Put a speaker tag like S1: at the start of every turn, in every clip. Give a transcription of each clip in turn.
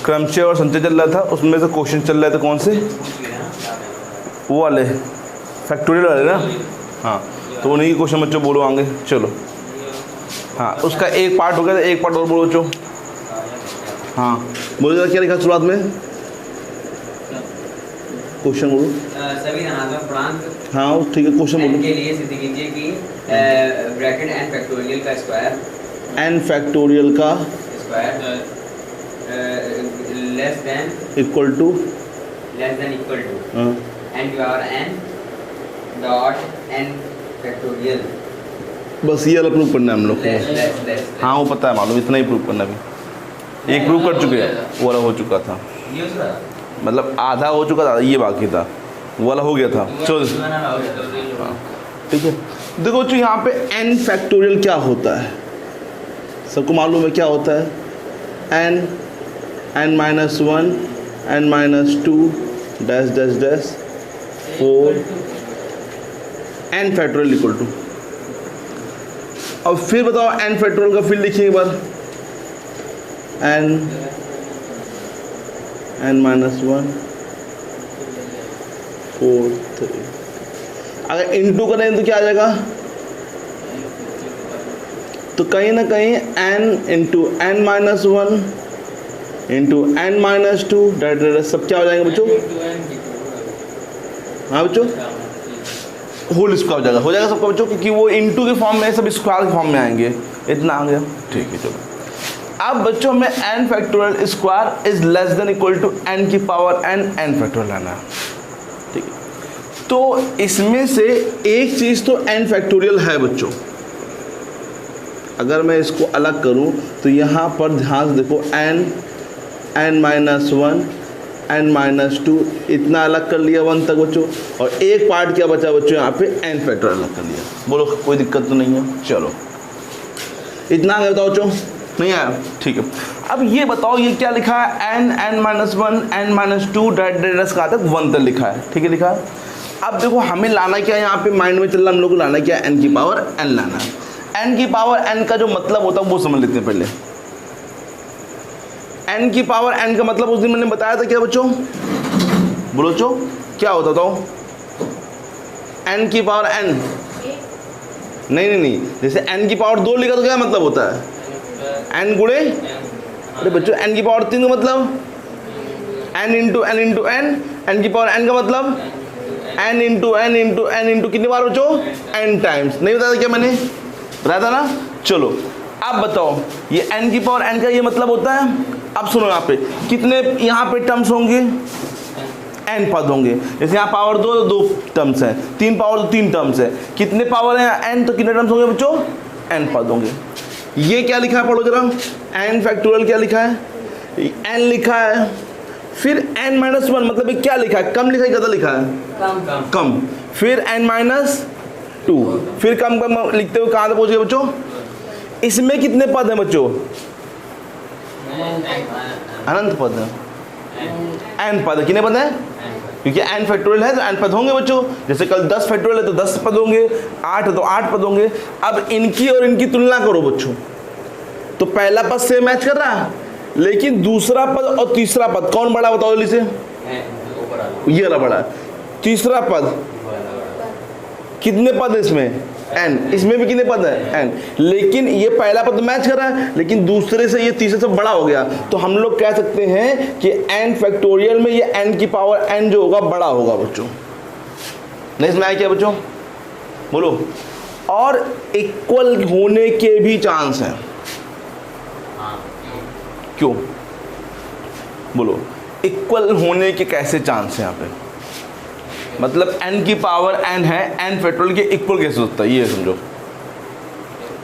S1: क्रमशः और संचय चल रहा था, उसमें से क्वेश्चन चल रहे थे कौन से, वो वाले फैक्टोरियल वाले ना। हाँ, तो उन्हीं के क्वेश्चन बच्चों बोलो आगे। चलो हाँ, उसका एक पार्ट हो गया, एक पार्ट और बोलो बच्चों। हाँ बोलो जरा, क्या लिखा शुरुआत में, क्वेश्चन बोलो।
S2: सभी धनात्मक पूर्णांक
S1: हाँ ठीक है, क्वेश्चन बोलो।
S2: के लिए सिद्ध कीजिए कि ब्रैकेट n फैक्टोरियल का स्क्वायर
S1: n फैक्टोरियल का
S2: square less than
S1: equal to
S2: n की power n dot n factorial.
S1: बस ये वाला प्रूव करना है हम लोग को।
S2: लेस
S1: हाँ वो पता है, मालूम, इतना ही प्रूव करना है। अभी एक प्रूव कर चुके हैं, वो वाला हो चुका था, मतलब आधा हो चुका था, ये बाकी था, वो वाला हो गया था। चलो ठीक है, देखो जो यहाँ पे n फैक्टोरियल क्या होता है, सबको मालूम है क्या होता है। n minus 1 n minus 2 dash dash dash 4 n factorial equal to. अब फिर बताओ n फैक्टोरियल का फिर लिखिए एक बार, n माइनस 1 4 3। अगर इंटू करें तो क्या आ जाएगा, तो कहीं ना कहीं n into n minus 1 into n minus 2 direct सब क्या हो जाएंगे बच्चों। हाँ बच्चों, होल स्क्वायर हो जाएगा सबका बच्चों, क्योंकि वो इंटू के फॉर्म में, सब स्क्वायर के फॉर्म में आएंगे। इतना आ गया, ठीक है। चलो अब बच्चों में n factorial square is less than equal to n की पावर n फैक्टोरियल लाना है, ठीक है। तो इसमें से एक चीज़ तो n फैक्टोरियल है बच्चों। अगर मैं इसको अलग करूं तो यहाँ पर ध्यान से देखो, n माइनस 1 n माइनस 2 इतना अलग कर लिया 1 तक बच्चों, और एक पार्ट क्या बचा बच्चों, यहाँ पे n फैक्टोरियल अलग कर लिया। बोलो कोई दिक्कत तो नहीं है। चलो इतना आगे बताओ बच्चों, नहीं आया, ठीक है। अब ये बताओ ये क्या लिखा है, n minus 1 n minus 2 direct कहाँ तक 1 तक लिखा है, ठीक है लिखा है। अब देखो हमें लाना क्या है, यहाँ पे माइंड में चल रहा है हम लोग को लाना क्या है, n की पावर n लाना है। n की पावर n का जो मतलब होता है वो समझ लेते हैं पहले। n की पावर n का मतलब उस दिन मैंने बताया था क्या बच्चों, बोलो बच्चों क्या होता था, n की पावर n, नहीं, जैसे n की पावर 2 लिखा तो क्या मतलब होता है, n गुणे, अरे बच्चों n की पावर 3 का मतलब n into n into n, n की पावर n का मतलब n into n into n into कितनी बार बच्चों, n टाइम्स। नहीं बताया था क्या मैंने, बताया था ना। चलो अब बताओ ये n की पावर n का ये मतलब होता है। अब सुनो यहाँ पे कितने यहाँ पे टर्म्स होंगे, n पद होंगे। जैसे यहाँ पावर 2 तो 2 टर्म्स हैं, 3 पावर तो 3 टर्म्स है, कितने पावर हैं n तो कितने टर्म्स होंगे बच्चों, n पद होंगे। ये क्या लिखा है पढ़ो जरा, n फैक्टोरियल क्या लिखा है, n लिखा है, फिर n माइनस 1 मतलब ये क्या लिखा है, कम लिखा है ज़्यादा लिखा है, कम, फिर n माइनस 2, फिर कम लिखते हुए कहाँ तक पहुँच गए बच्चों, इसमें कितने पद हैं बच्चों, अनंत पद है, n पद, कितने पद हैं, क्योंकि n फैक्टोरियल है तो n पद होंगे बच्चों। जैसे कल 10 फैक्टोरियल है तो 10 पद होंगे, 8 है तो 8 पद होंगे। अब इनकी और इनकी तुलना करो बच्चों, तो पहला पद से मैच कर रहा है, लेकिन दूसरा पद और तीसरा पद कौन बड़ा बताओ जल्दी से, ये वाला बड़ा। तीसरा पद कितने पद है इसमें, n, इसमें भी कितने पद है n, लेकिन ये पहला पद मैच कर रहा है, लेकिन दूसरे से ये तीसरे से बड़ा हो गया, तो हम लोग कह सकते हैं कि n फैक्टोरियल में ये n की पावर n जो होगा बड़ा होगा बच्चों। नहीं इसमें आया क्या बच्चों, बोलो। और इक्वल होने के भी चांस हैं, क्यों बोलो, इक्वल होने के कैसे चांस है यहाँ पे, मतलब n की पावर n है, n फैक्टोरियल के इक्वल कैसे होता है ये समझो।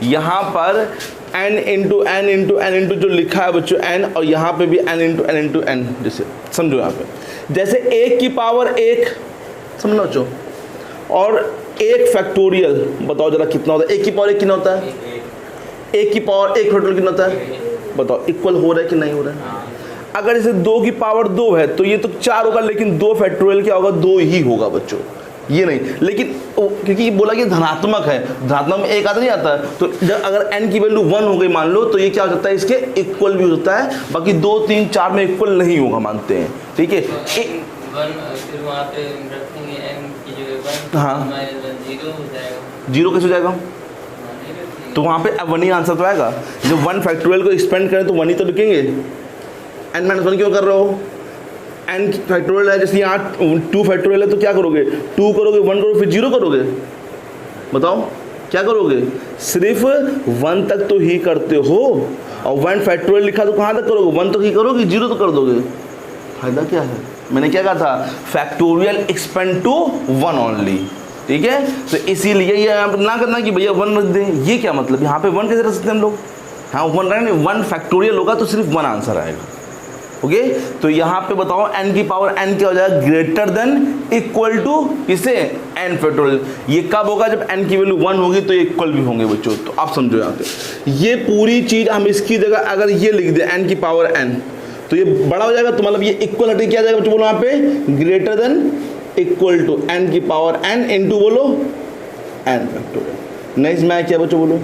S1: यहाँ पर n into n into n into जो लिखा है बच्चों n, और यहाँ पे भी n into n into n, जैसे समझो यहाँ पे जैसे 1 की पावर 1 समझो बच्चों, और 1 फैक्टोरियल बताओ जरा कितना होता है, 1 की पावर 1 कितना होता है, 1 की पावर 1 फैक्टोरियल कितना होता है, बताओ इक्वल हो रहा है कि नहीं हो रहा है। अगर जैसे 2 की पावर 2 है तो ये तो 4 होगा, लेकिन 2 फैक्टोरियल क्या होगा, 2 ही होगा बच्चों, ये नहीं, लेकिन क्योंकि बोला कि धनात्मक है, धनात्मक में एक आता नहीं आता, तो जब अगर n की वैल्यू 1 हो गई मान लो, तो ये क्या हो सकता है, इसके इक्वल भी हो सकता है, बाकी 2 3 4 में इक्वल नहीं होगा मानते हैं, ठीक है।
S3: फिर वहाँ पे रखेंगे n की जगह 1,
S1: हाँ।
S3: 0 हो जाएगा।
S1: 0 कैसे हो जाएगा, तो वहाँ पे 1 ही आंसर तो आएगा। जब 1 फैक्टोरियल को एक्सपेंड करें तो 1 ही तो लिखेंगे, n-1 क्यों कर रहे हो, n फैक्टोरियल है, जैसे यहाँ 2 फैक्टोरियल है तो क्या करोगे, 2 करोगे, 1 करोगे, फिर 0 करोगे, बताओ क्या करोगे, सिर्फ 1 तक तो ही करते हो, और 1 फैक्टोरियल लिखा तो कहाँ तक करोगे, 1 तक ही करोगे, 0 तो कर दोगे, फायदा क्या है। मैंने क्या कहा था, फैक्टोरियल एक्सपेंड टू 1 ओनली, ठीक है। तो इसीलिए ये ना करना कि भैया 1 रख दें, ये क्या मतलब, यहाँ पे 1 कैसे रख सकते हैं हम लोग, हाँ 1 रहेंगे, 1 फैक्टोरियल होगा तो सिर्फ 1 आंसर आएगा, ओके। तो यहाँ पे बताओ n की पावर n क्या हो जाएगा, ग्रेटर देन इक्वल टू किसे, n फैक्टोरियल। ये कब होगा, जब n की वैल्यू 1 होगी तो ये इक्वल भी होंगे बच्चों, तो आप समझो यहाँ पे ये पूरी चीज हम इसकी जगह अगर ये लिख दे n की पावर n, तो ये बड़ा हो जाएगा, तो मतलब ये इक्वल हटे क्या जाएगा बच्चों, बोलो यहाँ पे greater than equal to n की पावर n इंटू बोलो n फैक्टोरियल। नहीं इसमें आया क्या बच्चों, बोलो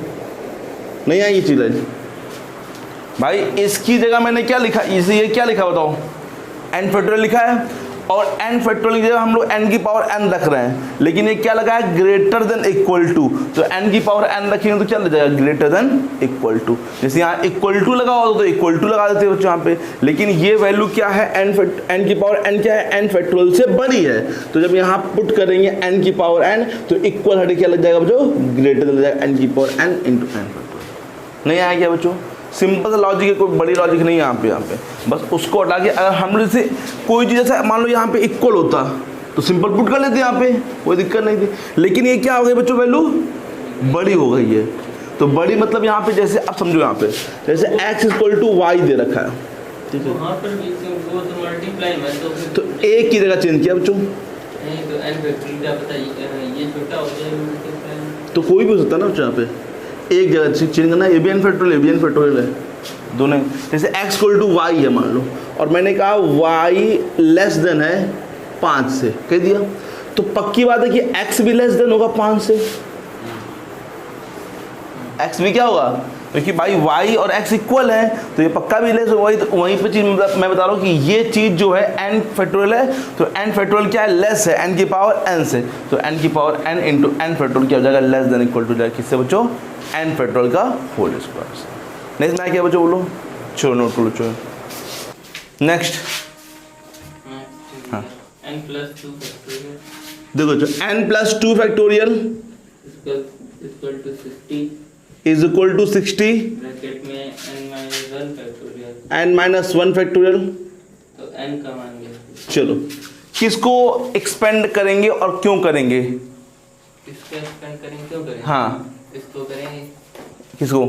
S1: नहीं आएगी चीज है भाई। इसकी जगह मैंने क्या लिखा, इसे ये क्या लिखा बताओ, n फैक्टोरियल लिखा है, और n फैक्टोरियल की जगह हम लोग n की पावर n रख रहे हैं, लेकिन ये क्या लगा है, ग्रेटर देन इक्वल टू, तो n की पावर n रखेंगे तो क्या लग जाएगा, ग्रेटर देन इक्वल टू। जैसे यहाँ इक्वल टू लगा हो तो इक्वल टू लगा देते हैं बच्चों यहाँ पे, लेकिन ये वैल्यू क्या है, n की पावर n क्या है, n फैक्टोरियल से बड़ी है, तो जब यहाँ पुट करेंगे n की पावर n, तो इक्वल हटे क्या लग जाएगा बच्चों, ग्रेटर देन लग जाएगा n की power n into n factorial. नहीं आया क्या बच्चों, सिंपल सा लॉजिक है, कोई बड़ी लॉजिक नहीं है यहाँ पे बस उसको हटा के अगर हम लोग से कोई चीज़ ऐसा मान लो यहाँ पे इक्वल होता तो सिंपल पुट कर लेते यहाँ पे, कोई दिक्कत नहीं थी, लेकिन ये क्या हो गई बच्चों, वैल्यू बड़ी हो गई है। तो बड़ी मतलब यहाँ पे जैसे आप समझो यहाँ पे जैसे x इक्वल टू वाई दे रखा है, ठीक है,
S3: वहाँ पर भी वो तो मल्टीप्लाई में
S1: तो एक की जगह चेंज किया बच्चों,
S3: नहीं तो n फैक्टोरियल क्या पता ये छोटा हो जाए मल्टीप्लाई,
S1: तो कोई भी हो सकता है ना बच्चों यहाँ पे एक जगह चेंज करना, A B N factorial, A B N factorial है दोनों। जैसे x इक्वल टू वाई है मान लो, और मैंने कहा y लेस देन है 5 से, कह दिया, तो पक्की बात है कि x भी लेस देन होगा 5 से, x भी क्या होगा, क्योंकि भाई y और x इक्वल है, तो ये पक्का भी लेस होगा। तो वहीं पे चीज मैं बता रहा हूँ कि ये चीज जो है n फैक्टोरियल है, तो n फैक्टोरियल क्या है, लेस है n की पावर n से, तो n की power n into n factorial क्या हो जाएगा, लेस देन इक्वल टू जाएगा किससे बच्चों, n फैक्टोरियल का होल स्क्वायर से। नेक्स्ट में क्या बच्चों बोलो, चलो नोट कर लो चलो। नेक्स्ट हाँ
S3: n प्लस 2 फैक्टोरियल,
S1: देखो जो n plus 2 factorial
S3: equal to 60
S1: is equal to 60,
S3: bracket में n minus 1 factorial,
S1: n minus 1 factorial.
S3: तो n का मान गया,
S1: चलो किसको एक्सपेंड करेंगे और क्यों करेंगे,
S3: इसको एक्सपेंड करेंगे, क्यों करेंगे,
S1: हाँ
S3: इसको करेंगे,
S1: किसको,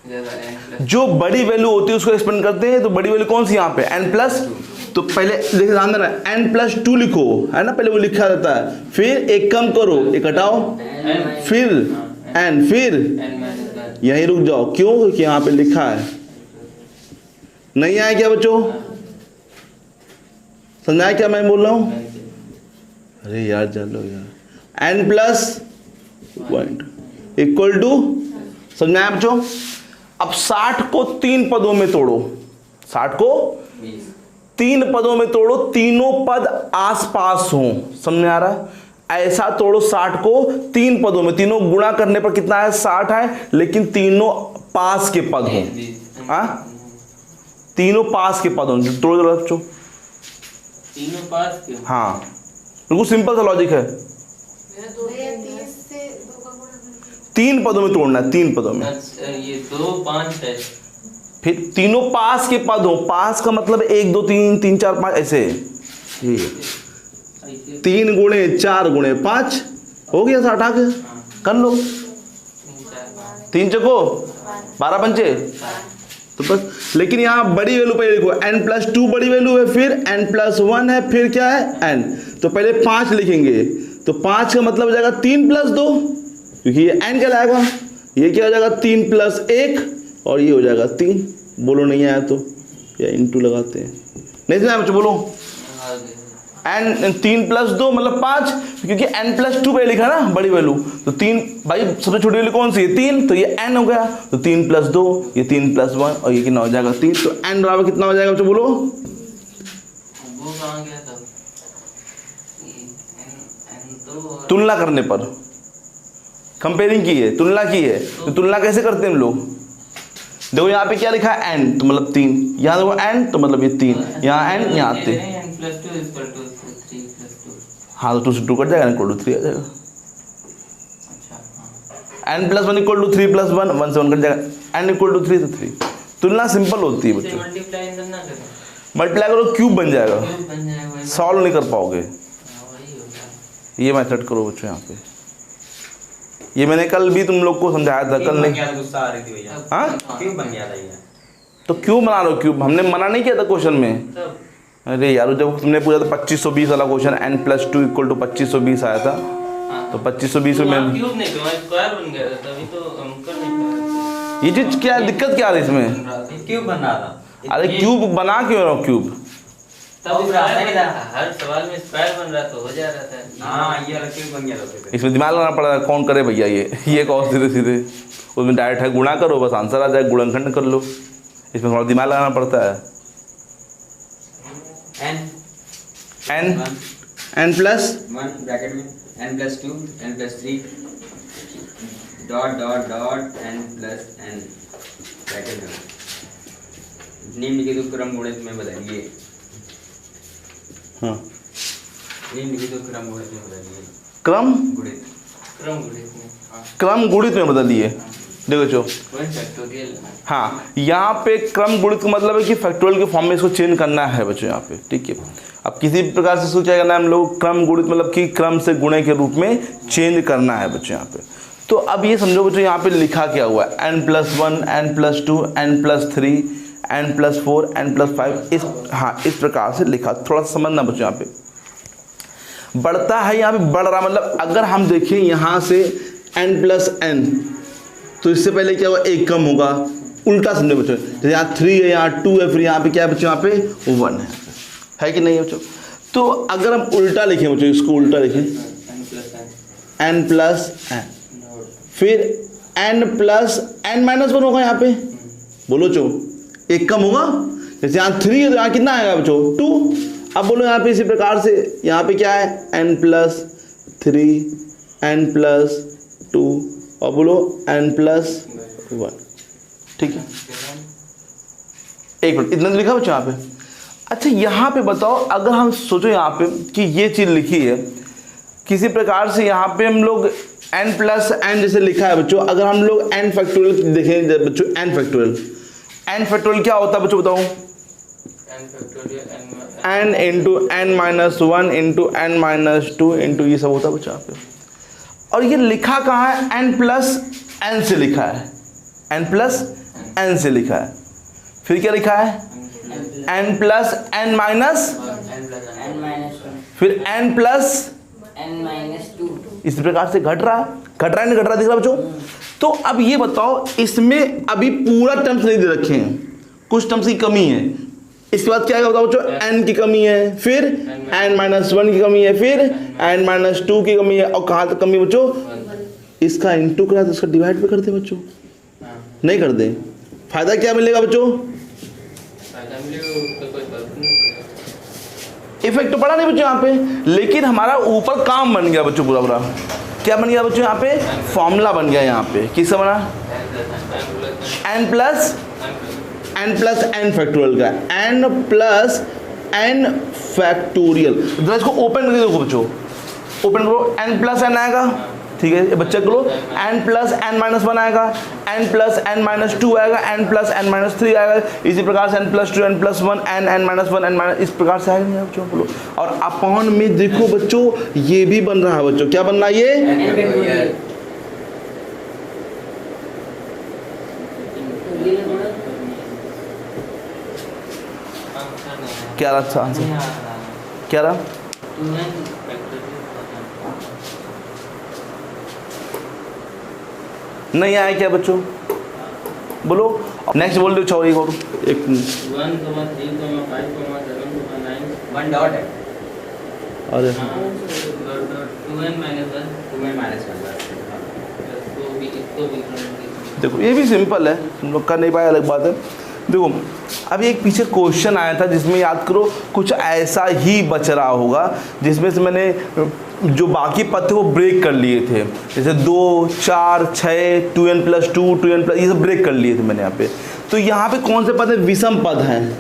S3: ज़्यादा n प्लस
S1: जो बड़ी वैल्यू होती है उसको एक्सपेंड करते हैं, तो बड़ी वैल्यू कौन सी यहाँ पे n प्लस, तो पहले देखिए ध्यान देना n प्लस 2 लिखो है ना, पहले वो लिखा रहता है, फिर एक कम करो एक हटाओ, फिर n, फिर
S3: n माइनस 1,
S1: यहीं रुक जाओ, क्यों, क्योंकि यहाँ पे लिखा है। नहीं आया क्या बच्चों, समझाया क्या मैं बोल रहा हूँ, अरे यार चलो यार, n plus point equal to, समझाया बच्चों। अब 60 को 3 पदों में तोड़ो, 60 को 3 पदों में तोड़ो, तीनों पद आसपास हों, समझ आ रहा है, ऐसा तोड़ो 60 को 3 पदों में, तीनों गुणा करने पर कितना है 60 है, लेकिन तीनों पास के पद हों, हाँ तीनों पास के पद हों, तोड़ो जरा बच्चों,
S3: तीनों पास क्यों,
S1: हाँ बिल्कुल सिंपल सा लॉजिक है, 3 पदों में तोड़ना है, 3 पदों में,
S3: ये 2 5 है,
S1: फिर तीनों पास के पद हो, पास का मतलब 1 2 3 3 4 5 ऐसे, ठीक है, 3 गुणे 4 गुणे 5 हो गया, 60 के कर लो, 3 चको 12 पंचे, तो बस। लेकिन यहाँ बड़ी वैल्यू पहले लिखो, n प्लस 2 बड़ी वैल्यू है, फिर n प्लस 1 है, फिर क्या है n, तो पहले 5 लिखेंगे, तो 5 का मतलब हो जाएगा 3 प्लस 2, क्योंकि ये n कहलाएगा, ये क्या हो जाएगा 3 प्लस 1, और ये हो जाएगा 3, बोलो नहीं आया तो, या इंटू लगाते हैं, नहीं समझ बच्चों बोलो, एन 3 प्लस 2 मतलब 5, क्योंकि n प्लस 2 पे लिखा ना बड़ी वैल्यू, तो 3 भाई सबसे छोटी वैल्यू कौन सी है 3, तो ये n हो गया, तो 3 प्लस 2 ये 3 प्लस 1 और ये कितना हो जाएगा 3, तो n बराबर कितना हो जाएगा बच्चों बोलो।
S3: वो कहाँ गया तब? n तो
S1: तुलना करने पर, कंपेयरिंग की है, तुलना की है, तो तुलना कैसे करते हैं हम लोग। देखो यहाँ पे क्या लिखा है n, तो मतलब 3, यहाँ देखो n तो मतलब ये 3, यहाँ n यहाँ 3,
S3: n plus 2 equal to 3 plus 2।
S1: हाँ तो 2 से 2 कट जाएगा, n इक्वल टू 3 आ जाएगा।
S3: अच्छा हाँ,
S1: n plus 1 equal to 3 plus 1, 1 से 1 कट जाएगा, n इक्वल टू 3 तो 3। तुलना सिंपल होती है
S3: इसे
S1: बच्चों,
S3: मल्टीप्लाई करना करो,
S1: मल्टीप्लाई करो क्यूब बन जाएगा,
S3: क्यूब बन जाएगा,
S1: सॉल्व नहीं कर पाओगे।
S3: वही होगा।
S1: ये मेथड करो बच्चों यहाँ पे, ये मैंने कल भी तुम लोग को समझाया था, कल नहीं,
S2: गुस्सा आ रही थी भैया,
S1: हाँ
S2: क्यों बन गया था ये?
S1: तो क्यूब बना लो, क्यूब हमने मना नहीं किया था क्वेश्चन में।
S3: तब
S1: अरे यार जब तुमने पूछा था 2520 वाला question, n plus 2 equal to 2520 आया था, तो 2520 में
S3: क्यूब नहीं तो स्क्वायर बन गया था, तभी तो हम कर नहीं पा
S1: ये चीज क्या दिक्कत क्या आ रही है इसमें।
S3: रहे थे।
S2: क्यों बन रहा था?
S1: अरे क्यूब बना क्यों रहा हूँ क्यूब,
S3: तब स्क्वायर बन रहा था, हर सवाल में स्क्वायर बन रहा तो हो जा रहा था।
S2: हाँ ये वाला क्यों बन गया था फिर?
S1: इसमें दिमाग लगाना पड़ा, कौन करे भैया ये कौन सीधे सीधे, उसमें डायरेक्ट है गुणा करो बस आंसर आ जाए, गुणनखंड कर लो, इसमें थोड़ा दिमाग लगाना पड़ता है। n प्लस
S2: 1 ब्रैकेट में n plus 2 n plus 3 dot dot dot n plus n bracket में निम्नलिखित क्रम गुणित में बदलिए।
S1: हाँ
S2: निम्नलिखित क्रम गुणित में बदलिए।
S1: क्रम
S2: गुणित
S3: क्रम गुणित में, हाँ
S1: क्रम गुणित में बदल दिए। देखो चो
S3: 1 फैक्टोरियल।
S1: हाँ यहाँ पे क्रम गुणित का मतलब है कि फैक्टोरियल के फॉर्म में इसको चेंज करना है बच्चों यहाँ पे, ठीक है। अब किसी भी प्रकार से सोचा करना है हम लोग, क्रम गुणित मतलब कि क्रम से गुणे के रूप में चेंज करना है बच्चों यहाँ पे। तो अब ये समझो बच्चों यहाँ पे लिखा क्या हुआ है, n plus 1 n plus 2 n plus 3 n plus 4 n plus 5, इस हाँ इस प्रकार से लिखा, थोड़ा सा समझना बच्चों यहाँ पे। बढ़ता है यहाँ पे बढ़ रहा, मतलब अगर हम देखें यहाँ से n प्लस n, तो इससे पहले क्या होगा, एक कम होगा, उल्टा समझो बच्चों, जैसे यहाँ 3 है यहाँ 2 है, फिर यहाँ पे क्या है बच्चों, यहाँ पे 1 है कि नहीं बच्चों। तो अगर हम उल्टा लिखें बच्चों, इसको उल्टा लिखें n प्लस n, फिर n प्लस n माइनस 1 होगा यहाँ पे, बोलो चो एक कम होगा, जैसे यहाँ 3 है तो यहाँ कितना आएगा बच्चों 2। अब बोलो यहाँ पे इसी प्रकार से यहाँ पे क्या है n प्लस 3 n प्लस 2 और बोलो n प्लस 1, ठीक है। एक मिनट इतना लिखा बच्चों यहाँ पे। अच्छा यहाँ पे बताओ, अगर हम सोचो यहाँ पे कि ये चीज़ लिखी है किसी प्रकार से, यहाँ पे हम लोग n प्लस n जैसे लिखा है बच्चों, अगर हम लोग n फैक्टोरियल देखें बच्चों, n फैक्टोरियल क्या होता है बच्चों बताओ, n into n minus 1 into n minus 2 into ये सब होता है बच्चों यहाँ पे। और ये लिखा कहाँ है, n प्लस n से लिखा है, n प्लस n से लिखा है, फिर क्या लिखा है n प्लस n माइनस, फिर n प्लस
S4: n-2।
S1: इस प्रकार से घट रहा नहीं घट रहा, दिख रहा बच्चों। तो अब ये बताओ, इसमें अभी पूरा टर्म्स नहीं दे रखे हैं, कुछ टर्म्स की कमी है। इसके बाद क्या बताओ बच्चों, n की कमी है, फिर n माइनस 1 की कमी है, फिर n माइनस 2 की कमी है, और कहाँ तक कमी बच्चों, इसका इंटू करा तो इसका डिवाइड भी कर दे बच्चों, नहीं कर दे, फायदा क्या मिलेगा बच्चों, इफेक्ट तो पड़ा नहीं बच्चों यहाँ पे, लेकिन हमारा ऊपर काम बन गया बच्चों, पूरा पूरा क्या बन गया बच्चों यहाँ पे, फॉर्मूला बन गया यहाँ पे, किसका बना, n प्लस n फैक्टोरियल का, n प्लस n फैक्टोरियल। जरा इसको ओपन करके देखो बच्चों, ओपन करो, n प्लस n आएगा, ठीक है ये बच्चा करो, n प्लस n माइनस 1 आएगा, n प्लस n माइनस 2 आएगा, n प्लस n माइनस 3 आएगा, इसी प्रकार से n plus 2 n plus 1 n minus 1 n minus, इस प्रकार से आएगा बच्चों बोलो। और अपॉन में देखो बच्चों ये भी बन रहा है बच्चों, क्या बन रहा है ये, क्या रहा आंसर, क्या रहा, नहीं आया क्या बच्चों, बोलो नेक्स्ट बोल दो, एक और एक
S3: 1, 3, 5, 7, 9
S2: 1 डॉट है,
S1: अरे
S3: 2n माइनस 1
S2: 2n माइनस 1
S3: इसको भी
S1: देखो ये भी सिंपल है, तुम लोग कर नहीं पाए अलग बात है। देखो अभी एक पीछे क्वेश्चन आया था जिसमें याद करो कुछ ऐसा ही बच रहा होगा, जिसमें से मैंने जो बाकी पद थे वो ब्रेक कर लिए थे, जैसे 2 4 6 2n+2 2n+, ये सब ब्रेक कर लिए थे मैंने यहाँ पे। तो यहाँ पे कौन से पद है? विषम पद हैं।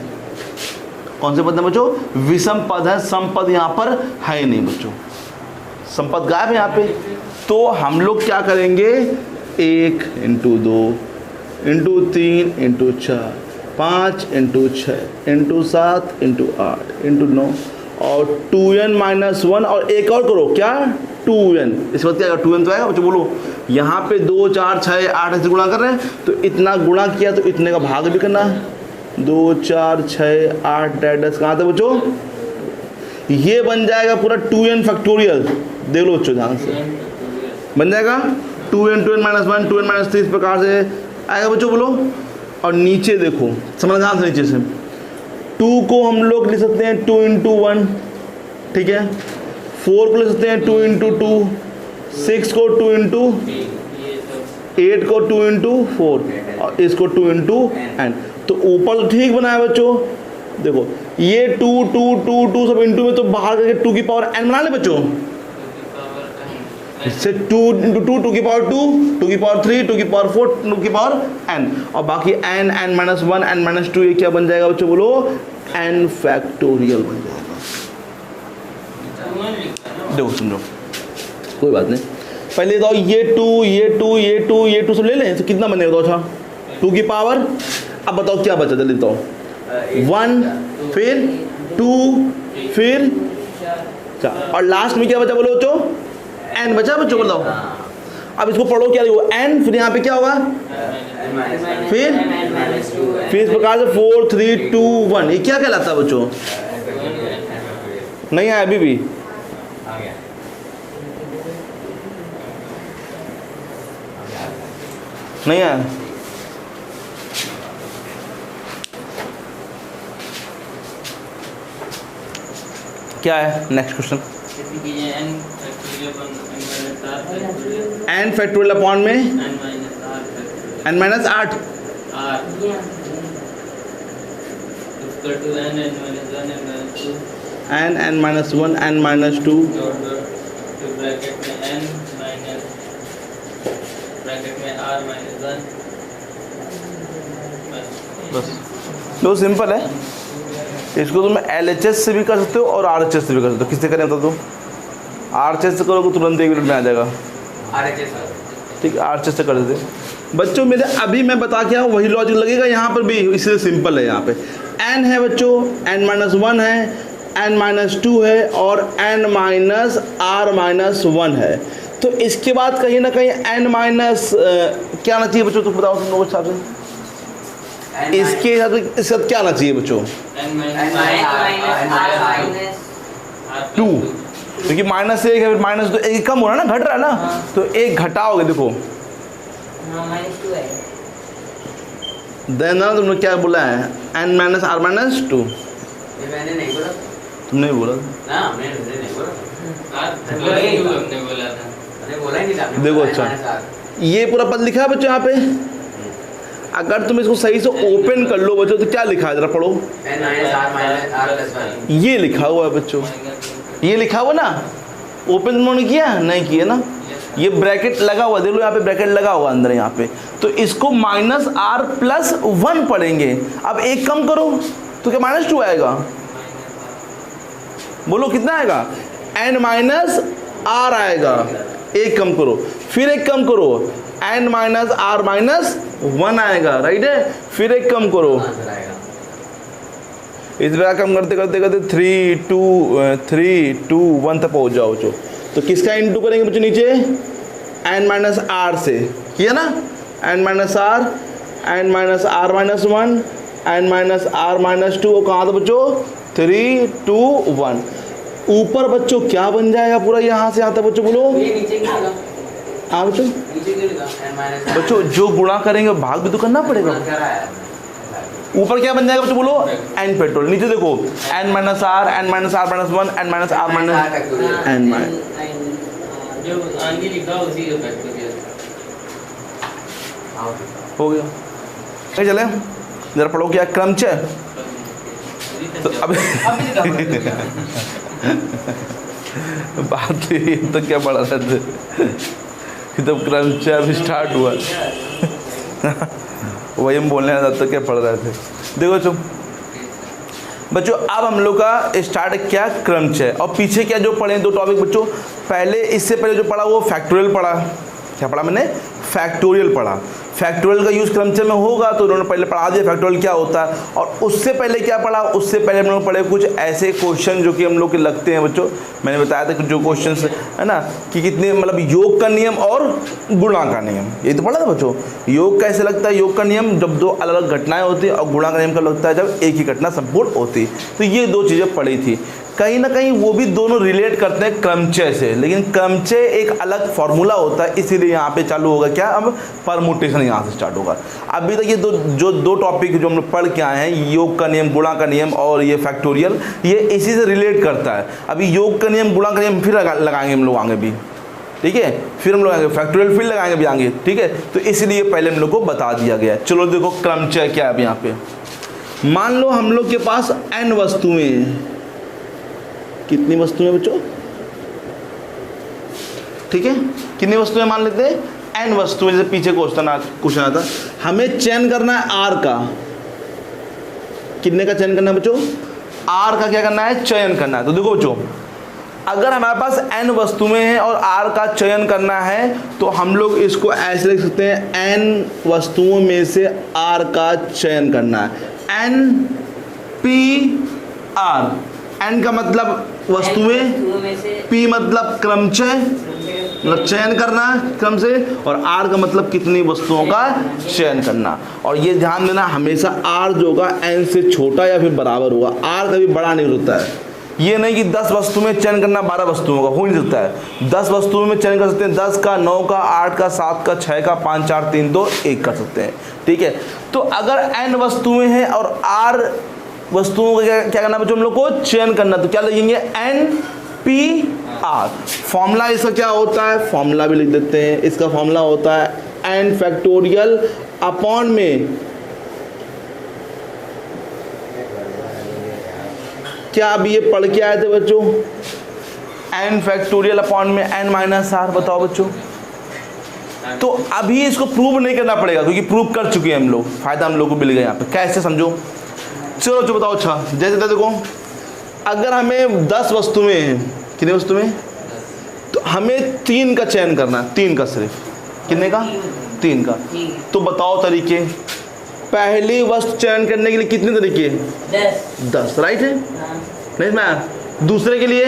S1: कौन से पद हैं बच्चों? विषम पद है, सम पद यहाँ पर है ही नहीं बच्चों, सम पद गायब है यहाँ पे। तो हम लोग क्या करेंगे? 1 × 2 × 3 × 4 5 × 6 × 7 × 8 × 9 और 2n-1 और एक और करो क्या? 2n। इस वक्त क्या आएगा? 2n तो आएगा बच्चों, बोलो। यहाँ पे 2 4 6 8 ऐसे गुणा कर रहे हैं, तो इतना गुणा किया तो इतने का भाग भी करना है। 2 4 6 8 10 कहाँ था बच्चों? ये बन जाएगा पूरा 2n फैक्टोरियल। देख लो बच्चों ध्यान से, बन जाएगा 2n 2n-1 2n-3 इस प्रकार से आएगा बच्चों, बोलो। और नीचे देखो, समझ ध्यान से, नीचे से 2 को हम लोग लिख सकते हैं 2 × 1, ठीक है। 4 को लिख सकते हैं 2 × 2, 6 को 2 × 8 को 2 × 4 और इसको 2 × n। तो ऊपर ठीक बनाया बच्चों। देखो ये 2 2 2 2 सब इंटू में, तो बाहर करके 2 की पावर n बना ले बच्चों। इससे 2 × 2 2 की पावर 2 2 की पावर 3 2 की पावर 4 2 की पावर n, और बाकी n n-1 n-2 ये क्या बन जाएगा बच्चों, बोलो? n फैक्टोरियल बन जाएगा। देखो समझो, कोई बात नहीं। पहले तो ये 2 ये 2 ये 2 ये 2 सब ले लें, तो कितना बनेगा? तो अच्छा 2 की पावर, अब बताओ क्या बचा, जल्दी बताओ। 1 फिर 2 फिर 4 और लास्ट में क्या बचा बोलो बच्चों? n बचा बच्चों, बताओ। अब इसको पढ़ो, क्या देखो n, फिर यहाँ पे क्या होगा? फिर इस प्रकार से 4 3 2 1, ये क्या कहलाता है बच्चों? नहीं आया अभी भी? नहीं आया? क्या है next question? n factorial upon में n-8 n n-1 n-2 बस। तो सिंपल है, इसको तुम LHS से भी कर सकते हो और RHS से भी कर सकते हो। किससे करें तो RHS से करोगे तुरंत 1 मिनट में आ जाएगा। ठीक है, RHS से कर देते बच्चों मेरे। अभी मैं बता के आऊँ वही लॉजिक लगेगा यहाँ पर भी, इसलिए सिंपल है। यहाँ पे n है बच्चों, n-1 है, n-2 है और n-r-1 है। तो इसके बाद कहीं ना कहीं n- क्या आना चाहिए बच्चों? तुम बताओ तुम लोगों के हिसाब से इसके साथ क्या आना चाहिए बच्चों? 2, क्योंकि -1 है, फिर -2 एक कम हो रहा है ना, घट रहा है ना, तो एक घटाओगे। देखो देन ना तुमने क्या बोला है? n-r-2।
S2: मैंने नहीं बोला,
S1: तुमने बोला
S2: ना, मैंने नहीं बोला,
S3: हमने बोला था।
S2: मैंने बोला ही नहीं था।
S1: देखो अच्छा, ये पूरा पद लिखा है बच्चों यहाँ पे। अगर तुम इसको सही से ओपन कर लो बच्चों, तो क्या लिखा है जरा पढ़ो। ये लिखा हुआ है बच्चों, ये लिखा हुआ ना, ओपन तुमने किया? नहीं किया ना। ये ब्रैकेट लगा हुआ, देख लो यहाँ पे ब्रैकेट लगा हुआ अंदर यहाँ पे। तो इसको -r+1 पढ़ेंगे। अब एक कम करो तो क्या -2 आएगा? बोलो कितना आएगा? n-r आएगा। एक कम करो, फिर एक कम करो, n-r-1 आएगा, राइट है। फिर एक कम करो, इस प्रकार कम करते करते करते 3 2 1 तक पहुंच जाओ जो। तो किसका इंटू करेंगे बच्चों नीचे? n-r से किया ना, n-r n-r-1 n-r-2 कहाँ था बच्चों? 3 2 1। ऊपर बच्चों क्या बन जाएगा पूरा? यहाँ से आता बच्चों, बोलो। हाँ बच्चों, बच्चों जो गुणा करेंगे भाग भी तो करना पड़ेगा। ऊपर क्या बन जाएगा बच्चों बोलो, एन फैक्टोरियल। नीचे देखो N minus R, N minus R minus one, N minus R minus N minus,
S3: जो आगे लिखा उसी का फैक्टोरियल
S1: हो गया। नहीं चले जरा पढ़ो क्या क्रमचय। तो अब बात ये तो क्या पढ़ा रहे थे, तो क्रमचय अभी स्टार्ट हुआ वही हम बोलने लगा तो क्या पढ़ रहे थे। देखो बच्चों अब हम लोग का स्टार्ट क्या क्रमचय, और पीछे क्या जो पढ़े दो टॉपिक बच्चों, पहले इससे पहले जो पढ़ा वो फैक्टोरियल पढ़ा। क्या पढ़ा मैंने, फैक्टोरियल पढ़ा। फैक्टोरियल का यूज़ क्रमचय में होगा तो उन्होंने पहले पढ़ा दिया फैक्टोरियल क्या होता है। और उससे पहले क्या पढ़ा, उससे पहले हम लोग पढ़े कुछ ऐसे क्वेश्चन जो कि हम लोग के लगते हैं बच्चों। मैंने बताया था कि जो क्वेश्चन है ना कि कितने मतलब योग का नियम और गुणा का नियम, ये तो पढ़ा था बच्चों। योग कैसे लगता है, योग का नियम जब दो अलग अलग घटनाएं होती हैं, और गुणा का नियम का लगता है जब एक ही घटना संपूर्ण होती। तो ये दो चीज़ें पढ़ी थी। कहीं ना कहीं वो भी दोनों रिलेट करते हैं क्रमचय से, लेकिन क्रमचय एक अलग फॉर्मूला होता है, इसीलिए यहाँ पे चालू होगा क्या, अब परमुटेशन यहाँ से स्टार्ट होगा। अभी तक ये दो टॉपिक जो हम लोग पढ़ के आए हैं, योग का नियम, गुणा का नियम और ये फैक्टोरियल, ये इसी से रिलेट करता है। अभी योग का नियम, गुणा का नियम फिर लगाएंगे हम लोग आगे भी, ठीक है, फिर हम लोग आएंगे फैक्टोरियल फिर लगाएंगे भी आगे, ठीक है। तो इसलिए पहले हम लोग को बता दिया गया। चलो देखो क्रमचय क्या है। अब यहाँ पे मान लो हम लोग के पास n वस्तुएं, कितनी वस्तुएं बच्चों, ठीक है, कितनी वस्तुएं मान लेते हैं, n वस्तुएं। जैसे पीछे क्वेश्चन आता, हमें चयन करना है r का, कितने का चयन करना है बच्चों, r का क्या करना है, चयन करना है। तो देखो बच्चों अगर हमारे पास n वस्तुएं हैं और r का चयन करना है तो हम लोग इसको ऐसे लिख सकते हैं, n वस्तुओं में से r का चयन करना है, n p r। n का मतलब वस्तुएं, p मतलब क्रमचय, मतलब चयन करना क्रम से, और r का मतलब कितनी वस्तुओं का चयन करना। और ये ध्यान देना हमेशा r जो होगा n से छोटा या फिर बराबर होगा, r कभी बड़ा नहीं होता है। ये नहीं कि 10 वस्तु में चयन करना 12 वस्तुओं का, हो नहीं सकता है। 10 वस्तुओं में चयन कर सकते हैं, 10 का, 9 का, 8 का, 7 का, 6 का, 5 4 3 2 1 कर सकते हैं, ठीक है। तो अगर n वस्तुएं हैं और r वस्तुओं का क्या करना बच्चों, हम लोग को चयन करना, तो क्या लिखेंगे, n p r। फॉर्मूला इसका क्या होता है, फॉर्मूला भी लिख देते हैं। इसका फॉर्मूला होता है n फैक्टोरियल अपॉन में, क्या अब ये पढ़ के आए थे बच्चों, n फैक्टोरियल अपॉन में n माइनस आर। बताओ बच्चों, तो अभी इसको प्रूव नहीं करना पड़ेगा क्योंकि प्रूव कर चुके हैं हम लोग, फायदा हम लोग को मिल गया यहाँ पे। कैसे समझो, चलो जो बताओ। अच्छा जैसे देखो अगर हमें 10 वस्तुएं हैं, कितनी वस्तुएं, तो हमें 3 का चयन करना है, 3 का सिर्फ, कितने का, 3 का। तो बताओ तरीके, पहली वस्तु चयन करने के लिए कितने तरीके, 10 राइट है, नहीं मैं दूसरे के लिए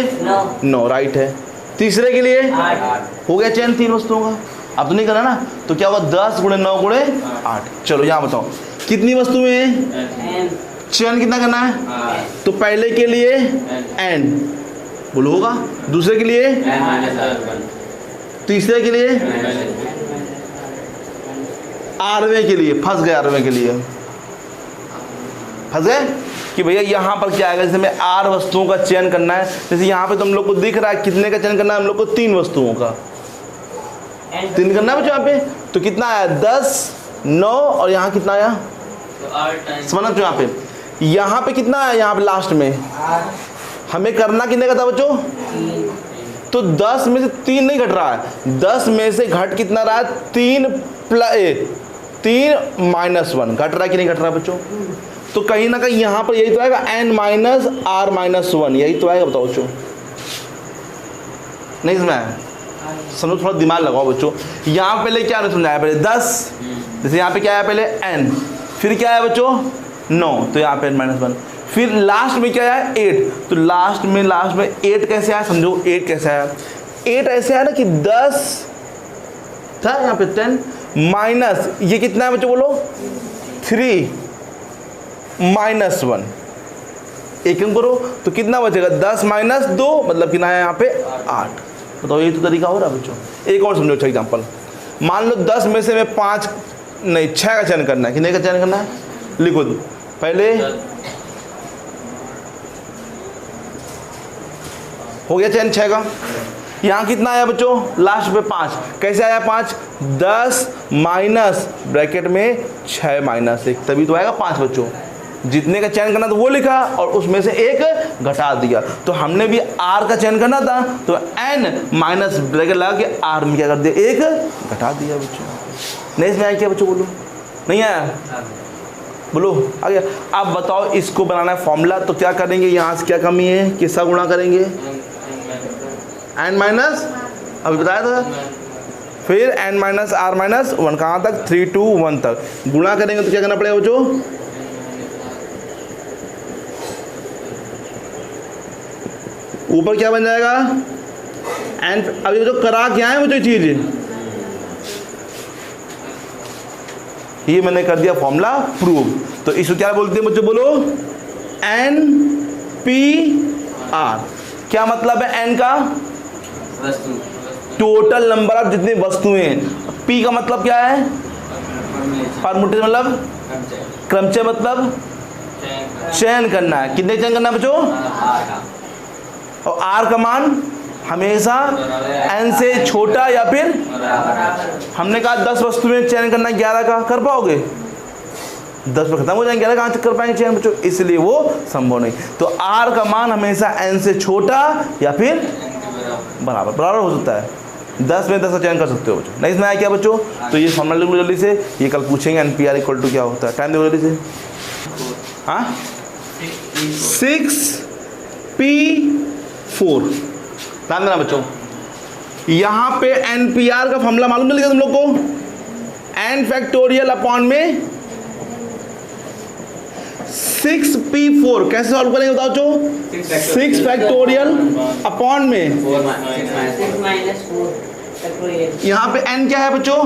S1: 9 राइट है, तीसरे के लिए 8 हो गया चयन 3 वस्तुओं का। अब तो नहीं करना ना, तो क्या होगा 10 गुणे 9 गुणे 8। चलो यहाँ बताओ कितनी वस्तुएं हैं, चयन कितना करना है, तो पहले के लिए n बोलो होगा, दूसरे के लिए, तीसरे के लिए, 8वें के लिए, फंस गए 8वें के लिए, फंस गए कि भैया यहाँ पर क्या आएगा। जैसे हमें 8 वस्तुओं का चयन करना है, जैसे यहाँ पे तो हम लोग को दिख रहा है कितने का चयन करना है, हम लोग को 3 वस्तुओं का 3 करना है यहाँ पे। तो कितना आया, 10 9 और यहाँ कितना आया, समझना यहाँ पे, यहाँ पे कितना आया, यहाँ पे लास्ट में हमें करना कितने का था बच्चों, तो 10 में से 3 नहीं घट रहा है, 10 में से घट कितना रहा है, 3 माइनस 1 घट रहा है कि नहीं घट रहा है बच्चों। तो कहीं ना कहीं यहाँ पर यही तो आएगा n माइनस r माइनस 1, यही तो आएगा। बताओ बच्चों, नहीं समझ आया, समझो, थोड़ा दिमाग लगाओ बच्चों। यहाँ पहले क्या नहीं समझाया, पहले 10, जैसे यहाँ पे क्या आया, पहले n, फिर क्या आया बच्चों 9, तो यहाँ पे n माइनस 1, फिर लास्ट में क्या आया 8, तो लास्ट में 8 कैसे आया, समझो 8 कैसे आया, 8 ऐसे आया ना कि 10 था, यहाँ पे 10 माइनस ये कितना है बच्चों बोलो, 3 माइनस 1, एक करो तो कितना बचेगा, 10 माइनस 2 मतलब कितना है यहाँ पे 8। बताओ ये तो तरीका हो रहा है बच्चों। एक और समझो, अच्छा एग्जाम्पल, मान लो 10 में से मैं 5 नहीं 6 का चयन करना है, कितने का चयन करना है, लिखो पहले हो गया चैन 6 का। यहाँ कितना आया बच्चों, लास्ट पे 5। कैसे आया 5? 10 माइनस ब्रैकेट में 6 माइनस 1, तभी तो आएगा 5 बच्चों। जितने का चयन करना था वो लिखा और उसमें से 1 घटा दिया। तो हमने भी r का चयन करना था तो n माइनस ब्रैकेट लगा के r में क्या कर दिया, 1 घटा दिया बच्चों। नहीं इसमें आया क्या बच्चों, बोलो। नहीं आया, बोलो आ गया। अब बताओ इसको बनाना है फॉर्मूला, तो क्या करेंगे, यहाँ से क्या कमी है, किसका गुणा करेंगे, n माइनस, अभी बताया था। फिर n माइनस r माइनस 1 कहाँ तक, 3 to 1 तक गुणा करेंगे तो क्या करना पड़ेगा बच्चों, ऊपर क्या बन जाएगा n। अभी जो करा क्या है मुझे चीज, ये मैंने कर दिया फॉर्मूला प्रूव। तो इसको क्या बोलते हैं बच्चों, बोलो n p r। क्या मतलब है n का,
S2: वस्तु,
S1: टोटल नंबर ऑफ जितनी वस्तुएं। p का मतलब क्या है, परमुटेशन मतलब क्रमचय, मतलब चयन करना है। कितने चयन करना है बच्चों, और r का मान हमेशा n से छोटा या फिर, हमने कहा 10 वस्तुएं चयन करना, 11 का कर पाओगे, 10 पर खत्म हो जाएंगे, 11 कहाँ तक कर पाएंगे चयन बच्चों, इसलिए वो संभव नहीं। तो r का मान हमेशा n से छोटा या फिर बराबर हो सकता है। 10 में 10 का चयन कर सकते हो बच्चों। नहीं इसमें आया क्या बच्चों, तो ये फॉर्मूला लिख लो जल्दी से, ये कल पूछेंगे NPR इक्वल टू क्या होता है। टाइम देखो जल्दी से, हाँ 6p4। ध्यान देना बच्चों, यहाँ पे NPR का फॉर्मूला मालूम चल गया तुम लोग को, n फैक्टोरियल अपॉन में 6p4। कैसे सॉल्व करेंगे बताओ बच्चों, 6 फैक्टोरियल अपॉन में
S4: 6 minus 4 factorial,
S1: यहाँ पे n क्या है बच्चों,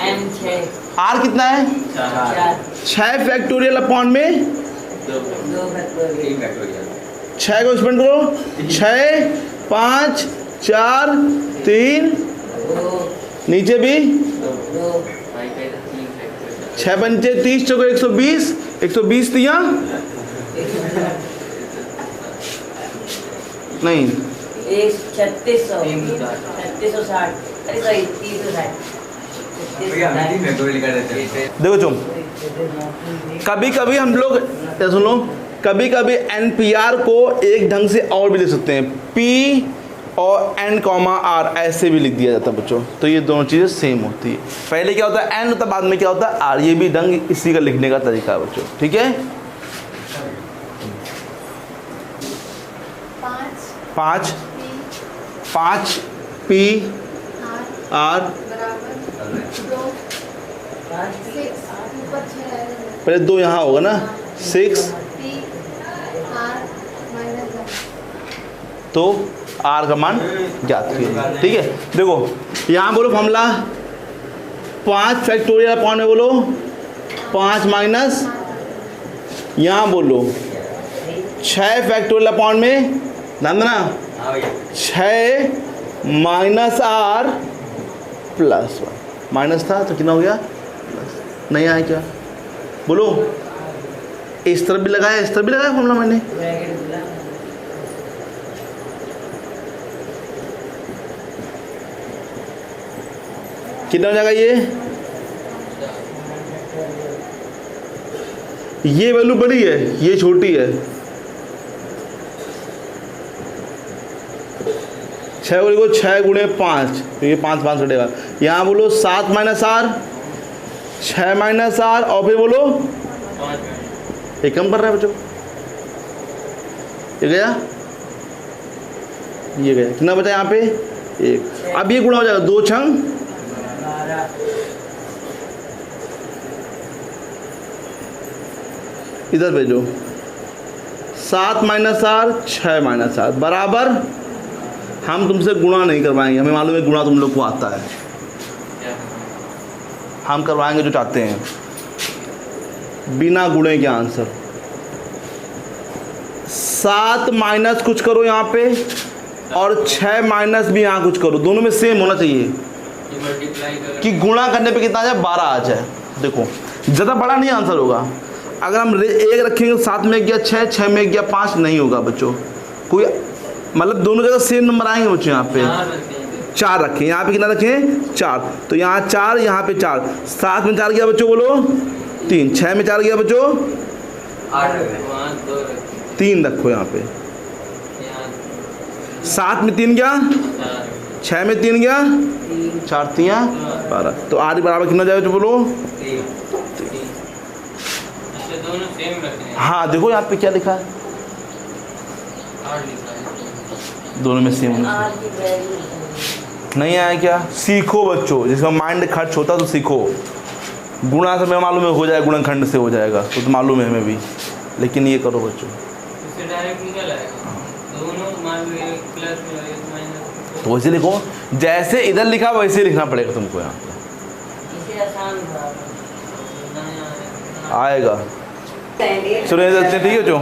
S4: n 6,
S1: r कितना है, 6 फैक्टोरियल अपॉन में
S4: 2 factorial,
S1: 6 को स्पेंड करो, 6 5 4 3,
S4: 2
S1: नीचे भी
S4: 2
S1: 6 पंचे 30, चौको 120, 120 दिया नहीं
S4: 3660, अरे सॉरी 360,
S1: देखो चुम, कभी कभी हम लोग सुन लो, कभी कभी NPR को एक ढंग से और भी लिख सकते हैं, P और n कॉमा r ऐसे भी लिख दिया जाता है बच्चों। तो ये दोनों चीज़ें सेम होती है, पहले क्या होता है n होता है, बाद में क्या होता है r। ये भी ढंग इसी का लिखने का तरीका है बच्चों, ठीक है। 5 p r, पहले 2 यहाँ होगा ना, 6, तो r का मान ज्ञात कीजिए, ठीक है। देखो यहाँ बोलो फॉर्मूला 5 फैक्टोरियल अपॉन में बोलो 5 माइनस, यहाँ बोलो 6 फैक्टोरियल अपॉन में, ध्यान देना 6 माइनस r प्लस 1, माइनस था तो कितना हो गया प्लस। नहीं आया क्या, बोलो इस तरफ भी लगाया, इस तरफ भी लगाया फॉर्मूला मैंने, कितना हो जाएगा ये वैल्यू बड़ी है, ये छोटी है। 6 को लिखो 6 गुणे 5, तो ये 5 5 कटेगा। यहाँ बोलो 7 माइनस r, 6 माइनस r, और फिर बोलो ये कम कर रहा है बच्चों, ये गया, ये गया, कितना बचा यहाँ पे 1। अब ये गुणा हो जाएगा 2 छंग
S4: 12,
S1: इधर भेजो, 7 माइनस r 6 माइनस r बराबर, हम तुमसे गुणा नहीं करवाएंगे, हमें मालूम है गुणा तुम लोग को आता है, हम करवाएंगे जो चाहते हैं, बिना गुणे के आंसर। 7 माइनस कुछ करो यहाँ पे, और 6 माइनस भी यहाँ कुछ करो, दोनों में सेम होना चाहिए कि गुणा करने पे कितना आ जाए, 12 आ जाए। देखो ज़्यादा बड़ा नहीं आंसर होगा, अगर हम एक रखेंगे 7 में 1 गया 6, 6 में 1 गया 5 नहीं होगा बच्चों, कोई मतलब दोनों जगह सेम नंबर आएंगे बच्चों। यहाँ पे 4 रखें, यहाँ पे कितना रखें 4, तो यहाँ 4 यहाँ पे 4, 7 में 4 गया बच्चों बोलो 3, 6 में 4 गया बच्चों 3 रखो यहाँ पे, 7 में 3 गया 6 में 3 गया 4 3 12, तो r बराबर कितना जाएगा बच्चों बोलो।
S3: दोनों सेम रखने हैं।
S1: हाँ देखो यहाँ पे क्या लिखा है,
S3: 8 लिखा है।
S1: दोनों में सेम
S4: आर की वैल्यू
S1: नहीं आया क्या। सीखो बच्चों, जिसका माइंड खर्च होता तो सीखो। गुणा से मैं मालूम है हो जाएगा, गुणनखंड से हो जाएगा तो मालूम है हमें भी, लेकिन ये करो बच्चों।
S3: इससे डायरेक्ट निकल आएगा दोनों, मान लो एक प्लस एक माइनस।
S1: तो वैसे लिखो, जैसे इधर लिखा वैसे लिखना पड़ेगा तुमको यहाँ पे,
S4: इसे आसान
S1: आएगा। चलो ये चलते हैं, ठीक है बच्चों।